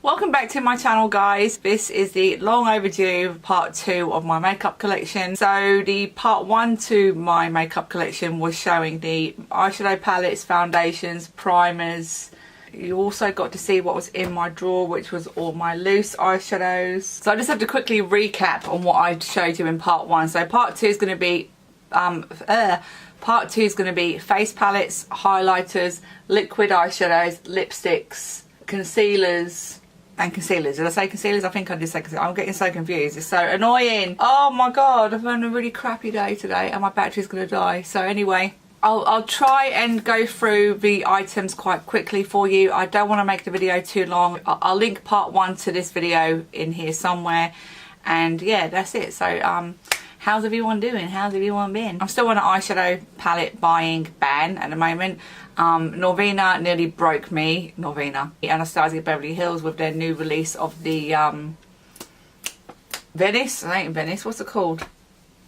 Welcome back to my channel, guys. This is the long overdue part 2 of my makeup collection. So the part 1 to my makeup collection was showing the eyeshadow palettes, foundations, primers. You also got to see what was in my drawer, which was all my loose eyeshadows. So I just have to quickly recap on what I showed you in part 1. So part 2 is going to be face palettes, highlighters, liquid eyeshadows, lipsticks, concealers. And concealers. Did I say concealers? I think I did say concealers. I'm getting so confused. It's so annoying. Oh my god, I've had a really crappy day today and my battery's going to die. So anyway, I'll try and go through the items quite quickly for you. I don't want to make the video too long. I'll link part 1 to this video in here somewhere. And yeah, that's it. So how's everyone doing? How's everyone been? I'm still on an eyeshadow palette buying ban at the moment. Norvina nearly broke me. Norvina. Anastasia Beverly Hills with their new release of the Venice. It ain't Venice. What's it called?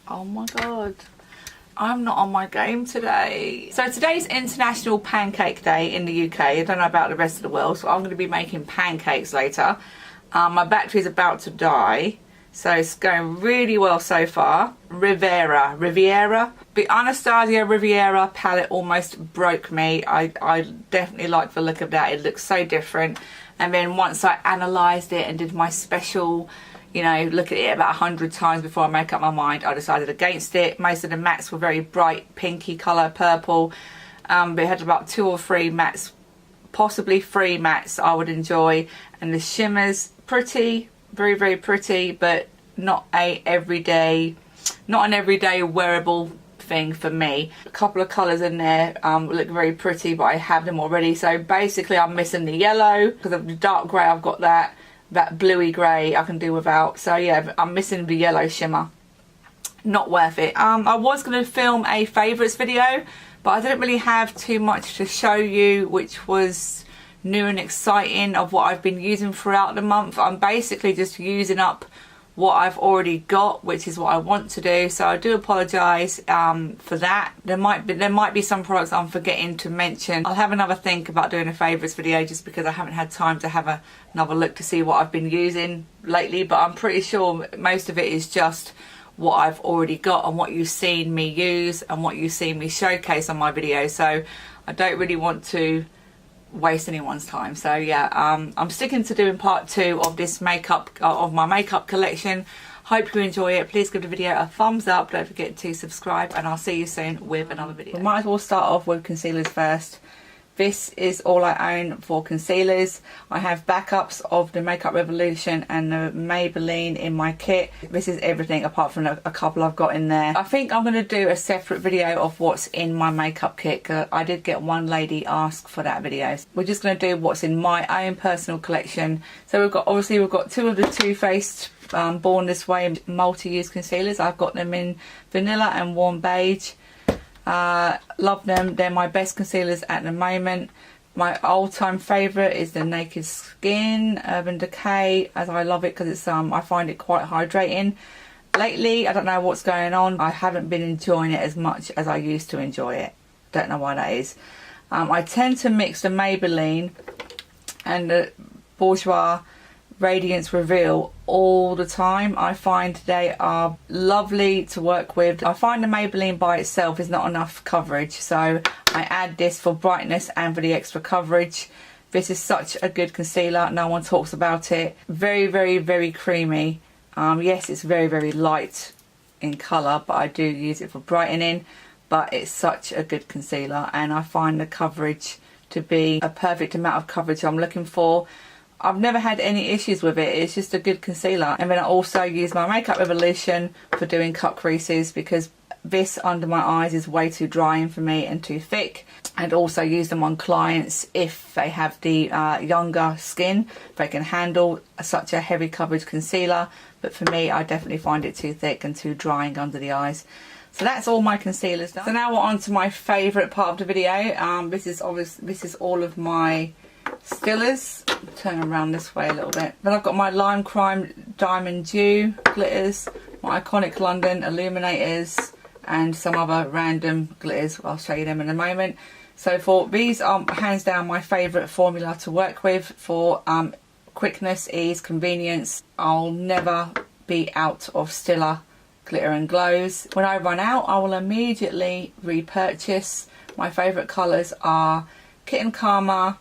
Oh my god. I'm not on my game today. So today's International Pancake Day in the UK. I don't know about the rest of the world, so I'm going to be making pancakes later. My battery's about to die. So it's going really well so far. Riviera. The Anastasia Riviera palette almost broke me. I definitely like the look of that. It looks so different. And then once I analysed it and did my special, you know, look at it about 100 times before I make up my mind, I decided against it. Most of the mattes were very bright pinky colour, purple. But it had about 2 or 3 mattes, possibly 3 mattes I would enjoy. And the shimmers, pretty. Very, very pretty, but not an everyday wearable thing for me. A couple of colours in there look very pretty, but I have them already. So basically I'm missing the yellow. Because of the dark grey, I've got that bluey grey I can do without. So yeah, I'm missing the yellow shimmer. Not worth it. I was going to film a favourites video, but I didn't really have too much to show you, which was new and exciting of what I've been using throughout the month. I'm basically just using up what I've already got, which is what I want to do. So I do apologise for that. There might be some products I'm forgetting to mention. I'll have another think about doing a favourites video just because I haven't had time to have another look to see what I've been using lately. But I'm pretty sure most of it is just what I've already got and what you've seen me use and what you've seen me showcase on my videos. So I don't really want to waste anyone's time. So yeah, I'm sticking to doing part 2 of this makeup of my makeup collection. Hope you enjoy it. Please give the video a thumbs up. Don't forget to subscribe, and I'll see you soon with another video. We might as well start off with concealers first. This is all I own for concealers. I have backups of the Makeup Revolution and the Maybelline in my kit. This is everything apart from a couple I've got in there. I think I'm going to do a separate video of what's in my makeup kit. I did get one lady ask for that video. We're just going to do what's in my own personal collection. So we've got 2 of the Too Faced Born This Way multi-use concealers. I've got them in vanilla and warm beige. Love them. They're my best concealers at the moment. My all-time favourite is the Naked Skin Urban Decay, as I love it because it's I find it quite hydrating. Lately, I don't know what's going on, I haven't been enjoying it as much as I used to enjoy it. Don't know why that is. I tend to mix the Maybelline and the Bourjois Radiance Reveal all the time. I find they are lovely to work with. I find the Maybelline by itself is not enough coverage, so I add this for brightness and for the extra coverage. This is such a good concealer. No one talks about it. Very, very, very creamy. Yes, it's very, very light in colour, but I do use it for brightening. But it's such a good concealer, and I find the coverage to be a perfect amount of coverage I'm looking for. I've never had any issues with it. It's just a good concealer. And then I also use my Makeup Revolution for doing cut creases because this under my eyes is way too drying for me and too thick. And also use them on clients if they have the younger skin. They can handle such a heavy coverage concealer. But for me, I definitely find it too thick and too drying under the eyes. So that's all my concealers done. So now we're on to my favourite part of the video. This is all of my stillers. Turn around this way a little bit. Then I've got my Lime Crime Diamond Dew glitters, my Iconic London illuminators, and some other random glitters. I'll show you them in a moment. So these are hands down my favourite formula to work with for quickness, ease, convenience. I'll never be out of Stila Glitter and Glows. When I run out, I will immediately repurchase. My favourite colours are Kitten Karma,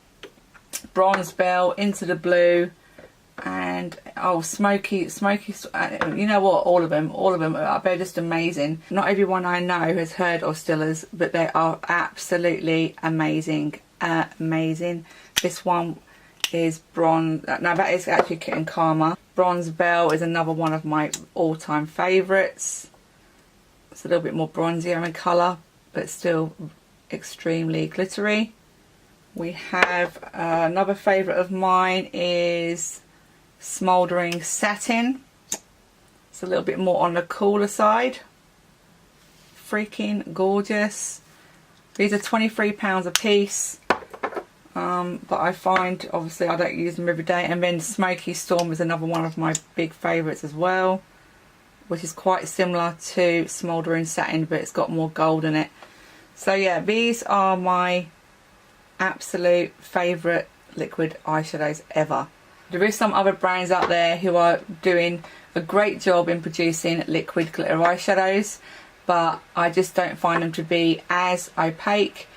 Bronze Belle, Into the Blue, and Smoky. You know what, all of them they're just amazing. Not everyone I know has heard of Stilas, but they are absolutely amazing. This one is bronze. No, that is actually Kitten Karma. Bronze Belle is another one of my all-time favourites. It's a little bit more bronzier in colour, but still extremely glittery. We have another favourite of mine is Smouldering Satin. It's a little bit more on the cooler side. Freaking gorgeous. These are £23 a piece. But I find, obviously, I don't use them every day. And then Smoky Storm is another one of my big favourites as well, which is quite similar to Smouldering Satin, but it's got more gold in it. So yeah, these are my absolute favourite liquid eyeshadows ever. There is some other brands out there who are doing a great job in producing liquid glitter eyeshadows, but I just don't find them to be as opaque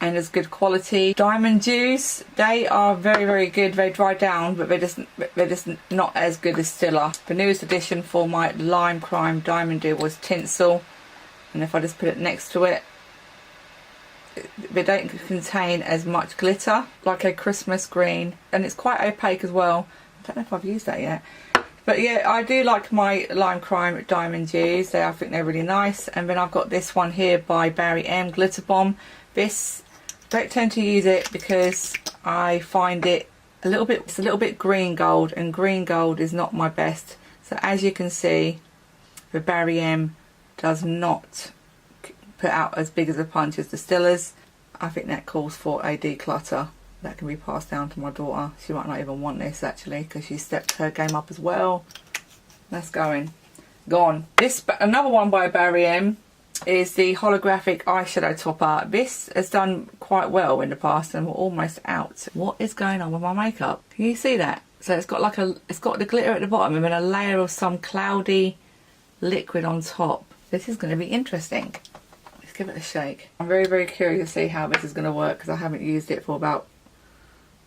and as good quality. Diamond Dews, they are very, very good. They dry down, but they're just not as good as Stila. The newest addition for my Lime Crime Diamond Dew was Tinsel, and if I just put it next to it, they don't contain as much glitter, like a Christmas green, and it's quite opaque as well. I don't know if I've used that yet, but yeah, I do like my Lime Crime Diamond Dews. I think they're really nice. And then I've got this one here by Barry M, Glitter Bomb. This, don't tend to use it because I find it it's a little bit green gold, and green gold is not my best. So as you can see, the Barry M does not put out as big as a punch as the Stilas. I think that calls for a declutter. That can be passed down to my daughter. She might not even want this actually, because she stepped her game up as well. That's gone. Another one by Barry M is the holographic eyeshadow topper. This has done quite well in the past, and we're almost out. What is going on with my makeup? Can you see that? So it's got the glitter at the bottom and then a layer of some cloudy liquid on top. This is going to be interesting. Give it a shake. I'm very, very curious to see how this is going to work, because I haven't used it for about,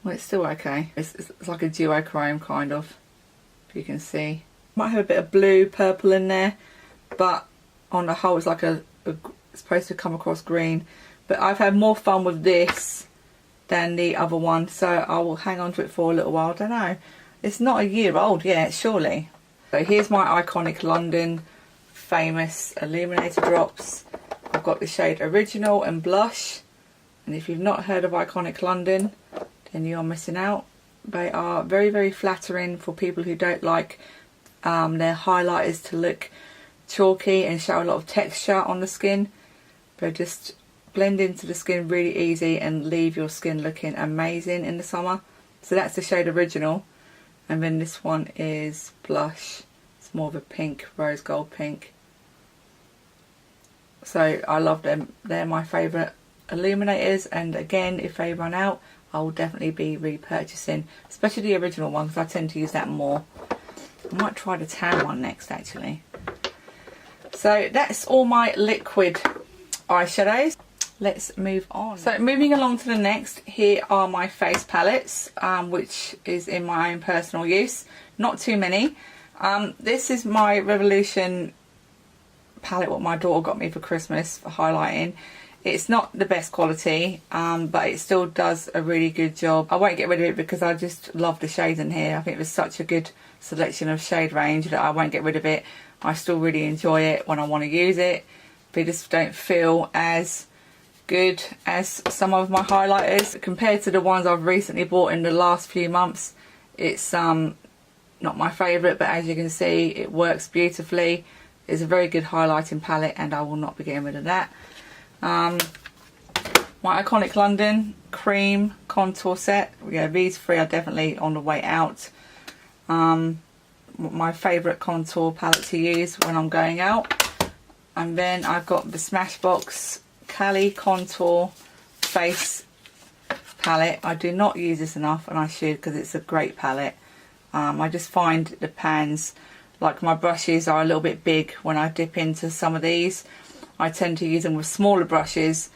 well, it's still okay. It's like a duochrome kind of, if you can see. Might have a bit of blue, purple in there, but on the whole it's like it's supposed to come across green. But I've had more fun with this than the other one, so I will hang on to it for a little while. I don't know. It's not a year old yet, surely. So here's my Iconic London famous illuminator drops. I've got the shade Original and Blush, and if you've not heard of Iconic London, then you're missing out. They are very, very flattering for people who don't like their highlighters to look chalky and show a lot of texture on the skin. They just blend into the skin really easy and leave your skin looking amazing in the summer. So that's the shade Original, and then this one is Blush. It's more of a pink, rose gold pink. So I love them. They're my favourite illuminators, and again, if they run out, I will definitely be repurchasing, especially the Original one, because I tend to use that more. I might try the tan one next actually. So that's all my liquid eyeshadows. Let's move on. So moving along to the next, here are my face palettes, which is in my own personal use. Not too many. This is my Revolution palette, what my daughter got me for Christmas for highlighting. It's not the best quality, but it still does a really good job. I won't get rid of it because I just love the shades in here. I think there's such a good selection of shade range that I won't get rid of it. I still really enjoy it when I want to use it. They just don't feel as good as some of my highlighters. Compared to the ones I've recently bought in the last few months, it's not my favourite, but as you can see, it works beautifully. It's a very good highlighting palette, and I will not be getting rid of that. My Iconic London cream contour set. Yeah, these three are definitely on the way out. My favourite contour palette to use when I'm going out. And then I've got the Smashbox Cali Contour Face palette. I do not use this enough, and I should, because it's a great palette. I just find the pans, like my brushes, are a little bit big when I dip into some of these. I tend to use them with smaller brushes,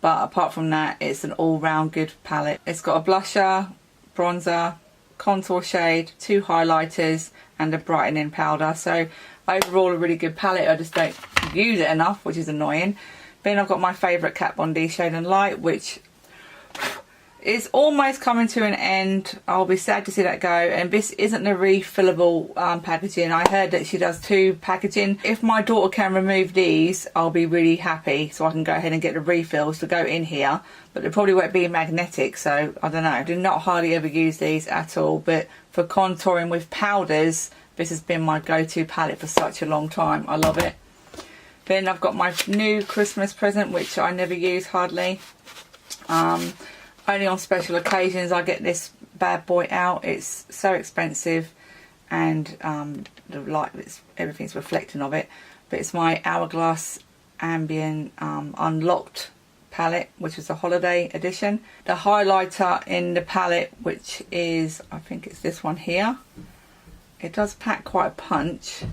but apart from that, it's an all-round good palette. It's got a blusher, bronzer, contour shade, 2 highlighters and a brightening powder. So overall a really good palette. I just don't use it enough, which is annoying. Then I've got my favourite Kat Von D Shade and Light, which is almost coming to an end. I'll be sad to see that go. And this isn't the refillable packaging. I heard that she does 2 packaging. If my daughter can remove these, I'll be really happy, so I can go ahead and get the refills to go in here. But they probably won't be magnetic, so I don't know. I do not hardly ever use these at all, but for contouring with powders, this has been my go-to palette for such a long time. I love it. Then I've got my new Christmas present, which I never use hardly. Only on special occasions I get this bad boy out. It's so expensive, and the light, everything's reflecting of it. But it's my Hourglass Ambient Unlocked palette, which is a holiday edition. The highlighter in the palette, which is, I think it's this one here. It does pack quite a punch.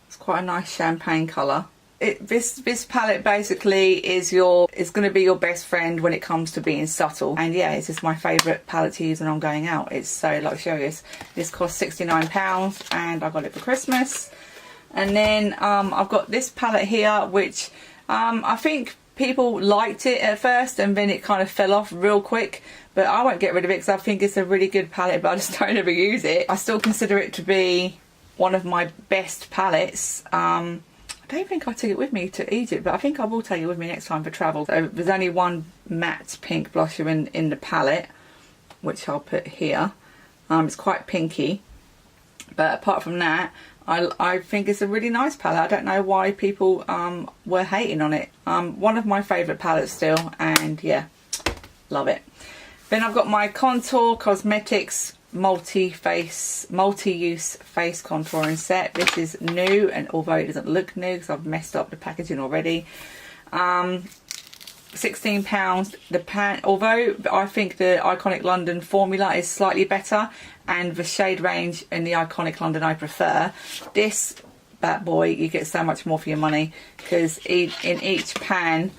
It's quite a nice champagne colour. This palette basically is going to be your best friend when it comes to being subtle. And yeah, it's just my favourite palette to use when I'm going out. It's so luxurious. This cost £69 and I got it for Christmas. And then I've got this palette here, which I think people liked it at first and then it kind of fell off real quick. But I won't get rid of it because I think it's a really good palette, but I just don't ever use it. I still consider it to be one of my best palettes. I don't think I took it with me to Egypt, but I think I will take it with me next time for travel. So there's only one matte pink blusher in the palette, which I'll put here. It's quite pinky, but apart from that, I think it's a really nice palette. I don't know why people were hating on it. One of my favourite palettes still, and yeah, love it. Then I've got my Contour Cosmetics multi-use face contouring set. This is new, and although it doesn't look new because I've messed up the packaging already, £16. The pan, although I think the Iconic London formula is slightly better and the shade range in the Iconic London I prefer, this bad boy you get so much more for your money, because in each pan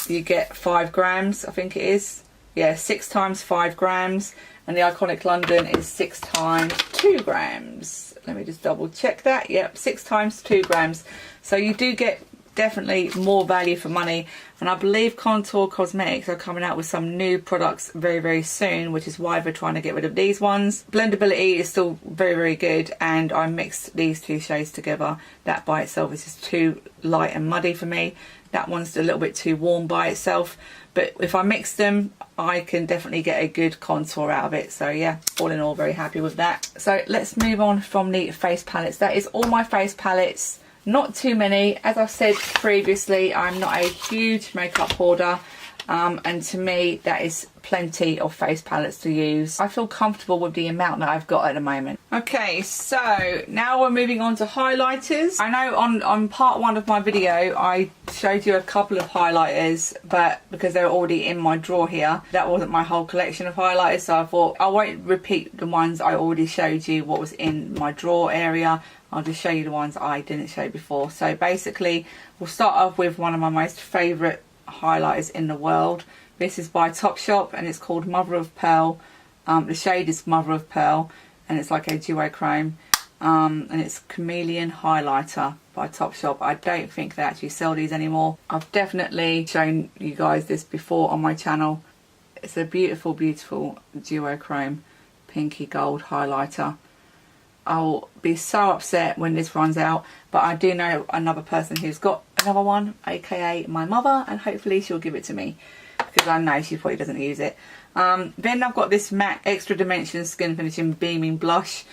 you get 5 grams, I think it is. Yeah, 6 times 5 grams, and the Iconic London is 6 times 2 grams. Let me just double check that. Yep, 6 times 2 grams. So you do get definitely more value for money. And I believe Contour Cosmetics are coming out with some new products very, very soon, which is why they're trying to get rid of these ones. Blendability is still very, very good, and I mixed these 2 shades together. That by itself is just too light and muddy for me. That one's a little bit too warm by itself. But if I mix them, I can definitely get a good contour out of it. So yeah, all in all, very happy with that. So let's move on from the face palettes. That is all my face palettes. Not too many. As I've said previously, I'm not a huge makeup hoarder. And to me, that is plenty of face palettes to use. I feel comfortable with the amount that I've got at the moment. Okay, so now we're moving on to highlighters. I know on part 1 of my video, I showed you a couple of highlighters, but because they're already in my drawer here, that wasn't my whole collection of highlighters. So I thought I won't repeat the ones I already showed you what was in my drawer area. I'll just show you the ones I didn't show before. So basically, we'll start off with one of my most favourite highlighters in the world. This is by Topshop and it's called Mother of Pearl. The shade is Mother of Pearl and it's like a duochrome, and it's Chameleon Highlighter by Topshop. I don't think they actually sell these anymore. I've definitely shown you guys this before on my channel. It's a beautiful, beautiful duochrome pinky gold highlighter. I'll be so upset when this runs out, but I do know another person who's got another one, aka my mother, and hopefully she'll give it to me because I know she probably doesn't use it. Then I've got this MAC Extra Dimension Skin Finishing Beaming Blush.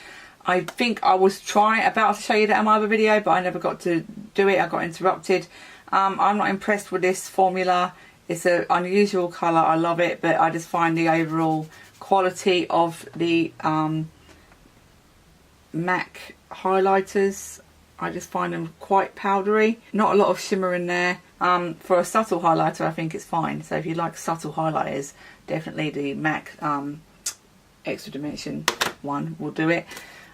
I think I was about to show you that in my other video, but I never got to do it. I got interrupted. I'm not impressed with this formula. It's an unusual colour. I love it, but I just find the overall quality of the MAC highlighters, I just find them quite powdery. Not a lot of shimmer in there. For a subtle highlighter, I think it's fine. So if you like subtle highlighters, definitely the MAC extra dimension one will do it.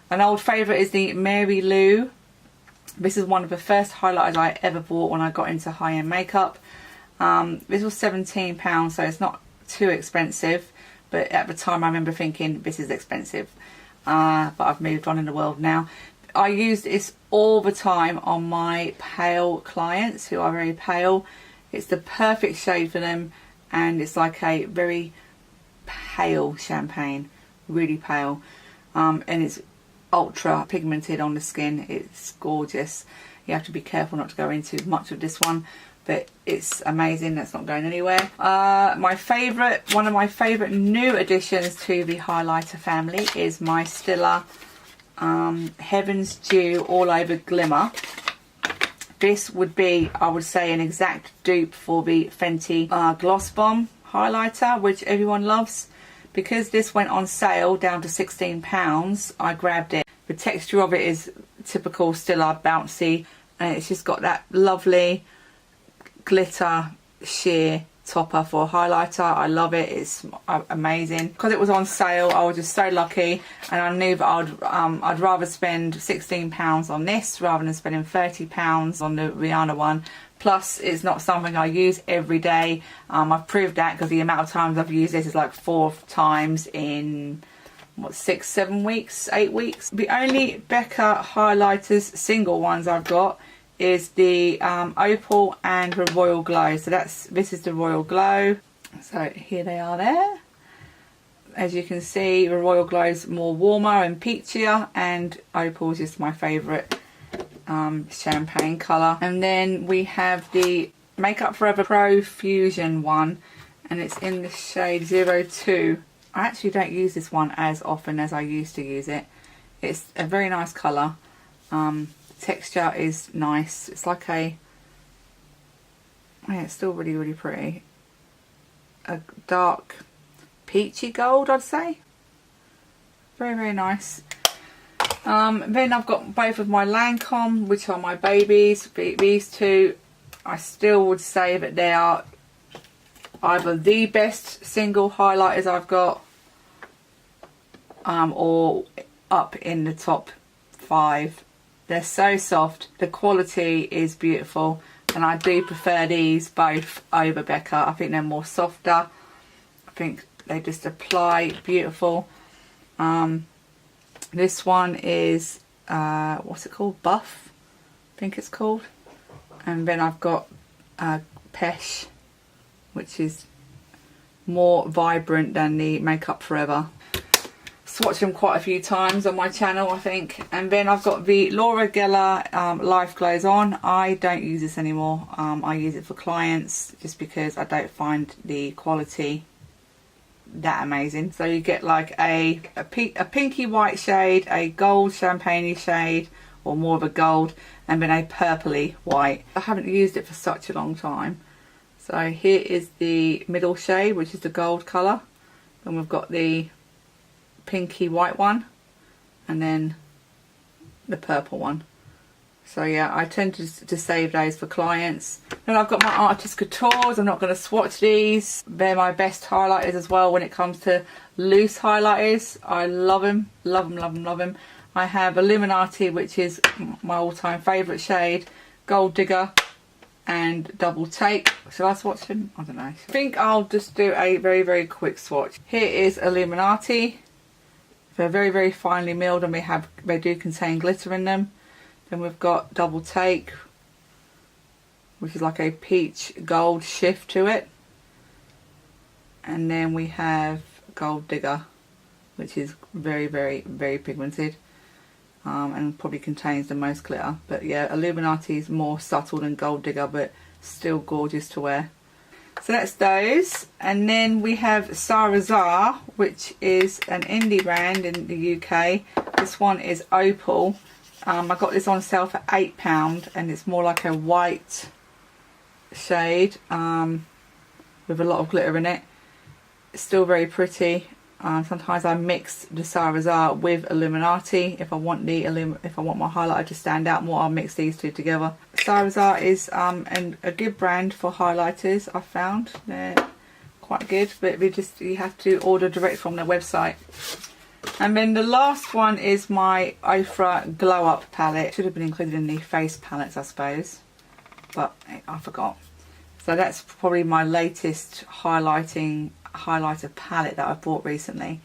An old favourite is the Mary Lou. This is one of the first highlighters I ever bought when I got into high-end makeup. This was £17, so it's not too expensive, but at the time I remember thinking this is expensive. But I've moved on in the world now. I use this all the time on my pale clients who are very pale. It's the perfect shade for them, and it's like a very pale champagne, really pale, and it's ultra pigmented on the skin. It's gorgeous. You have to be careful not to go into much of this one, but it's amazing. That's not going anywhere. One of my favourite new additions to the highlighter family is my Stila Heaven's Dew All Over Glimmer. This would be, I would say, an exact dupe for the Fenty Gloss Bomb highlighter, which everyone loves. Because this went on sale down to £16, I grabbed it. The texture of it is typical Stila bouncy, and it's just got that lovely glitter sheer topper for a highlighter. I love it. It's amazing. Because it was on sale, I was just so lucky, and I knew that I'd rather spend £16 on this rather than spending £30 on the Rihanna one. Plus, it's not something I use every day. I've proved that because the amount of times I've used this is like 4 times in what, 6, 7 weeks, 8 weeks. The only Becca highlighters single ones I've got is the Opal and the Royal Glow. So this is the Royal Glow. So here they are there. As you can see, the Royal Glow is more warmer and peachier, and Opal is just my favourite champagne colour. And then we have the Makeup Forever Pro Fusion one, and it's in the shade 02. I actually don't use this one as often as I used to use it. It's a very nice colour. Texture is nice. It's like a, yeah, it's still really, really pretty. A dark peachy gold, I'd say. Very, very nice. Then I've got both of my Lancome, which are my babies. These two, I still would say that they are either the best single highlighters I've got, or up in the top 5. They're so soft. The quality is beautiful, and I do prefer these both over Becca. I think they're more softer. I think they just apply beautiful. This one is what's it called? Buff, I think it's called. And then I've got Pesh, which is more vibrant than the Makeup Forever. Swatched them quite a few times on my channel, I think. And then I've got the Laura Geller Life Glows On. I don't use this anymore. I use it for clients just because I don't find the quality that amazing. So you get like a pinky white shade, a gold champagne shade, or more of a gold, and then a purpley white. I haven't used it for such a long time. So here is the middle shade, which is the gold colour. Then we've got the pinky white one, and then the purple one. So yeah, I tend to save those for clients. Then I've got my Artist Couture's. I'm not going to swatch these. They're my best highlighters as well when it comes to loose highlighters. I love them, love them, love them, love them. I have Illuminati, which is my all-time favourite shade, Gold Digger, and Double Take. Shall I swatch them? I don't know. I think I'll just do a very, very quick swatch. Here is Illuminati. They're very, very finely milled, and they do contain glitter in them. Then we've got Double Take, which is like a peach gold shift to it. And then we have Gold Digger, which is very, very, very pigmented, and probably contains the most glitter. But yeah, Illuminati is more subtle than Gold Digger, but still gorgeous to wear. So that's those. And then we have Sarah Zar, which is an indie brand in the UK. This one is Opal. I got this on sale for £8, and it's more like a white shade with a lot of glitter in it. It's still very pretty. Sometimes I mix the Sarah Zar with Illuminati if I want my highlighter to stand out more. I'll mix these two together. Sarah Zar is a good brand for highlighters. I found they're quite good, but you have to order direct from their website. And then the last one is my Ofra Glow Up palette. Should have been included in the face palettes, I suppose, but I forgot. So that's probably my latest highlighter palette that I've bought recently.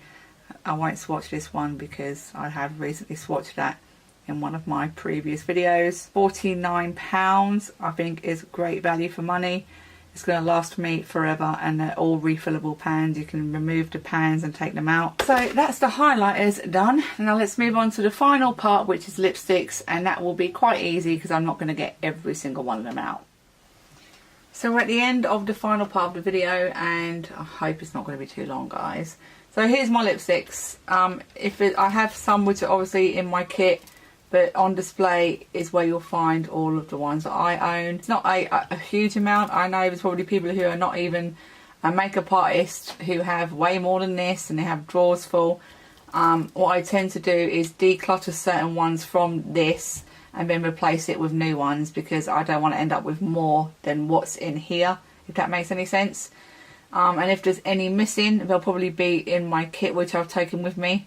I won't swatch this one because I have recently swatched that in one of my previous videos. £49 I think is great value for money. It's going to last me forever, and they're all refillable pans. You can remove the pans and take them out. So that's the highlighters done. Now let's move on to the final part, which is lipsticks, and that will be quite easy because I'm not going to get every single one of them out. So we're at the end of the final part of the video, and I hope it's not going to be too long, guys. So here's my lipsticks. I have some which are obviously in my kit, but on display is where you'll find all of the ones that I own. It's not a huge amount. I know there's probably people who are not even a makeup artist who have way more than this, and they have drawers full. What I tend to do is declutter certain ones from this and then replace it with new ones, because I don't want to end up with more than what's in here, if that makes any sense. And if there's any missing, they'll probably be in my kit which I've taken with me.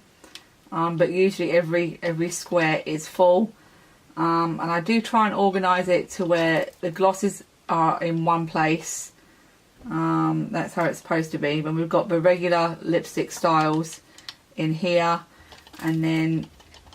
But usually every square is full, and I do try and organise it to where the glosses are in one place. That's how it's supposed to be. But we've got the regular lipstick styles in here, and then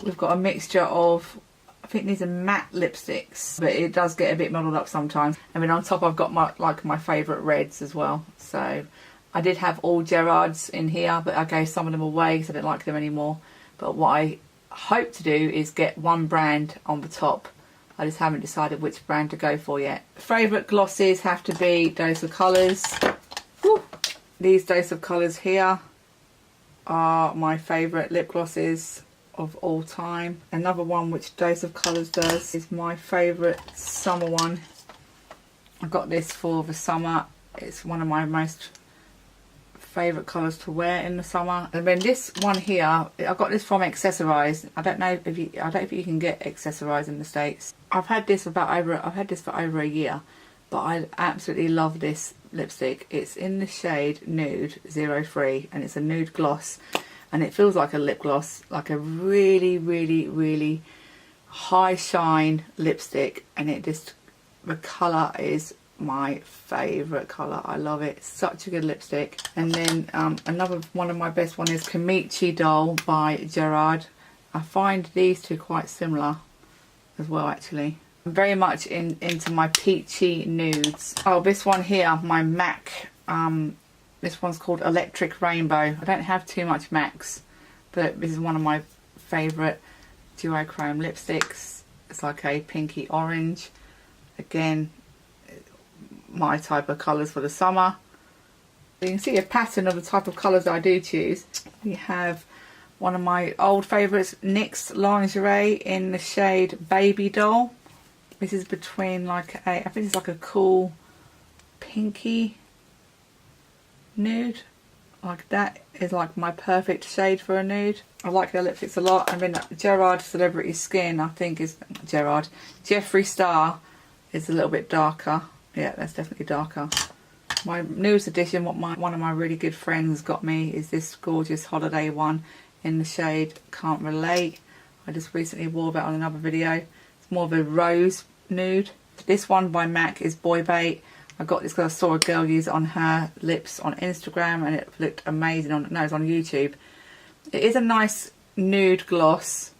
we've got a mixture of, I think these are matte lipsticks, but it does get a bit muddled up sometimes. And then on top I've got my favourite reds as well. So I did have all Gerards in here, but I gave some of them away because I didn't like them anymore. But what I hope to do is get one brand on the top. I just haven't decided which brand to go for yet. Favourite glosses have to be Dose of Colours. Woo. These Dose of Colours here are my favourite lip glosses of all time. Another one which Dose of Colours does is my favourite summer one. I got this for the summer. It's one of my most favourite colours to wear in the summer. And then this one here, I got this from Accessorize. I don't know if you can get Accessorize in the States. I've had this for over a year, but I absolutely love this lipstick. It's in the shade Nude 03, and it's a nude gloss, and it feels like a lip gloss, like a really, really, really high shine lipstick, and the colour is my favourite colour. I love it. It's such a good lipstick. And then another one of my best one is Kamichi Doll by Gerard. I find these two quite similar as well, actually. I'm very much into my peachy nudes. Oh, this one here, my MAC. This one's called Electric Rainbow. I don't have too much MACs, but this is one of my favourite duochrome lipsticks. It's like a pinky orange. Again, my type of colours for the summer. You can see a pattern of the type of colours that I do choose. We have one of my old favourites, NYX Lingerie in the shade Baby Doll. This is between I think it's like a cool pinky nude. Like that is like my perfect shade for a nude. I like their lipsticks a lot. And then Gerard Celebrity Skin, I think is Jeffree Star is a little bit darker. Yeah, that's definitely darker. My newest addition, one of my really good friends got me, is this gorgeous holiday one in the shade Can't Relate. I just recently wore that on another video. It's more of a rose nude. This one by MAC is Boy Bait. I got this because I saw a girl use it on her lips on Instagram, and it looked amazing it's on YouTube. It is a nice nude gloss.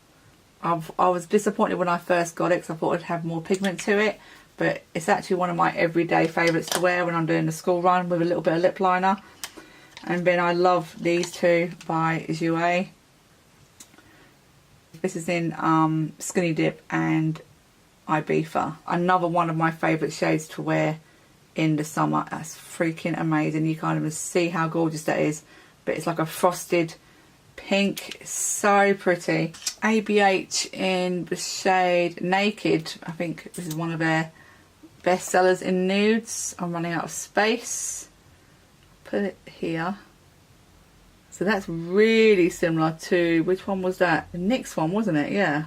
I was disappointed when I first got it because I thought it'd have more pigment to it. But it's actually one of my everyday favourites to wear when I'm doing the school run with a little bit of lip liner. And then I love these two by Jouer. This is in Skinny Dip and Ibiza. Another one of my favourite shades to wear in the summer. That's freaking amazing. You can't even see how gorgeous that is. But it's like a frosted pink. So pretty. ABH in the shade Naked. I think this is one of their best sellers in nudes. I'm running out of space. Put it here. So that's really similar to, which one was that? The NYX one, wasn't it? Yeah.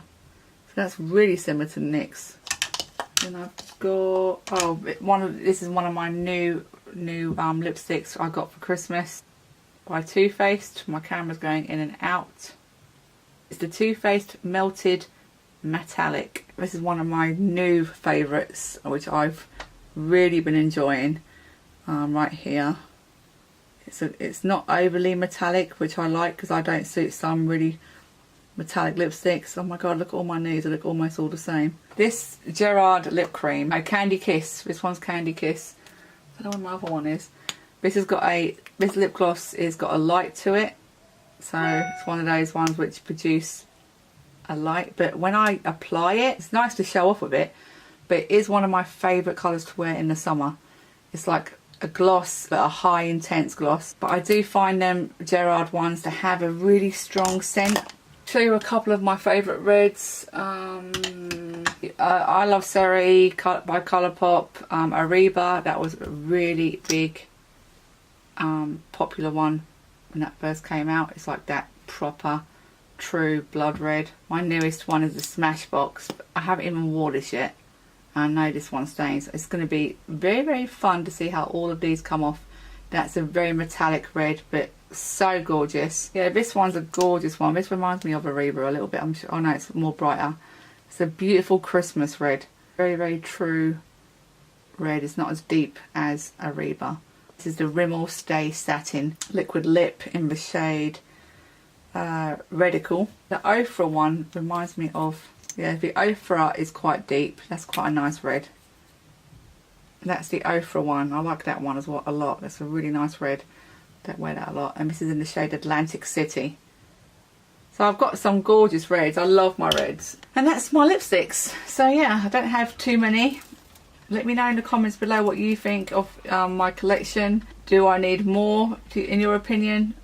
So that's really similar to NYX. Then I've got, this is one of my new new lipsticks I got for Christmas by Too Faced. My camera's going in and out. It's the Too Faced Melted Metallic. This is one of my new favourites, which I've really been enjoying. Right here. It's not overly metallic, which I like because I don't suit some really metallic lipsticks. Oh my god, look at all my nudes, they look almost all the same. This Gerard lip cream, Candy Kiss. This one's Candy Kiss. I don't know what my other one is. This lip gloss has got a light to it. So it's one of those ones which produce a light. But when I apply it, it's nice to show off with it. But it is one of my favourite colours to wear in the summer. It's like a gloss, but a high intense gloss. But I do find them Gerard ones to have a really strong scent. Show you a couple of my favourite reds. I Love Seri by Colourpop. Ariba, that was a really big popular one when that first came out. It's like that proper true blood red. My newest one is the Smashbox. I haven't even worn this yet. I know this one stains. It's going to be very, very fun to see how all of these come off. That's a very metallic red, but so gorgeous. Yeah, this one's a gorgeous one. This reminds me of Ariba a little bit. I'm sure. Oh no, it's more brighter. It's a beautiful Christmas red. Very, very true red. It's not as deep as Ariba. This is the Rimmel Stay Satin Liquid Lip in the shade Radical. The Ofra one reminds me of, yeah, the Ofra is quite deep. That's quite a nice red. That's the Ofra one. I like that one as well a lot. That's a really nice red. Don't wear that a lot. And this is in the shade Atlantic City. So I've got some gorgeous reds. I love my reds. And that's my lipsticks. So yeah, I don't have too many. Let me know in the comments below what you think of my collection. Do I need more, in your opinion?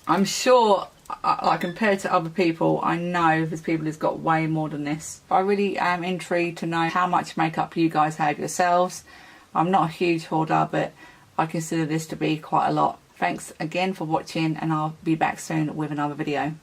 I'm sure, like compared to other people, I know there's people who's got way more than this. I really am intrigued to know how much makeup you guys have yourselves. I'm not a huge hoarder, but I consider this to be quite a lot. Thanks again for watching, and I'll be back soon with another video.